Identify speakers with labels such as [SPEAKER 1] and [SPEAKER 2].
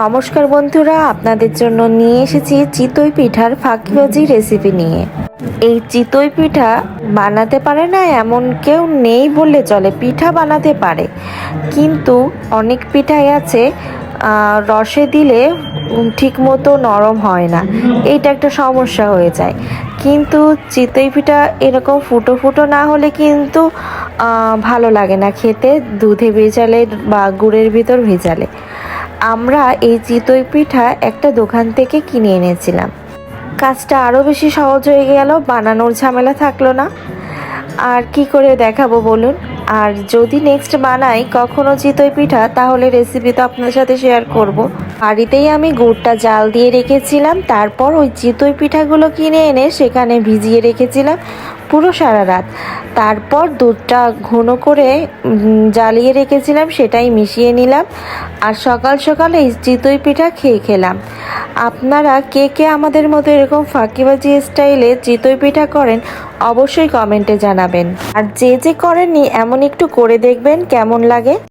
[SPEAKER 1] নমস্কার বন্ধুরা, আপনাদের জন্য নিয়ে এসেছি চিতই পিঠার ফাঁকিবাজি রেসিপি নিয়ে। এই চিতই পিঠা বানাতে পারে না এমন কেউ নেই বললে চলে। পিঠা বানাতে পারে, কিন্তু অনেক পিঠাই আছে রসে দিলে ঠিকমতো নরম হয় না, এইটা একটা সমস্যা হয়ে যায়। কিন্তু চিতই পিঠা এরকম ফুটো ফুটো না হলে কিন্তু ভালো লাগে না খেতে, দুধে ভেজালে বা গুড়ের ভিতর ভেজালে। আমরা এই চিতই পিঠা একটা দোকান থেকে কিনে এনেছিলাম। কাজটা আরও বেশি সহজ হয়ে গেল, বানানোর ঝামেলা থাকলো না। আর কি করে দেখাবো বলুন। আর যদি নেক্সট বানাই কখনো চিতই পিঠা, তাহলে রেসিপি তো আপনাদের সাথে শেয়ার করব। বাড়িতেই আমি গুড়টা জাল দিয়ে রেখেছিলাম, তারপর ওই চিতই পিঠাগুলো কিনে এনে সেখানে ভিজিয়ে রেখেছিলাম পুরো সারা রাত। তারপর দুধটা ঘন করে জ্বালিয়ে রেখেছিলাম, সেটাই মিশিয়ে নিলাম। আর সকাল সকাল এই চিতই পিঠা খেলাম। আপনারা কে কে আমাদের মতো এরকম ফাঁকিবাজি স্টাইলে চিতই পিঠা করেন অবশ্যই কমেন্টে জানাবেন। আর যে করেননি এমন একটু করে দেখবেন কেমন লাগে।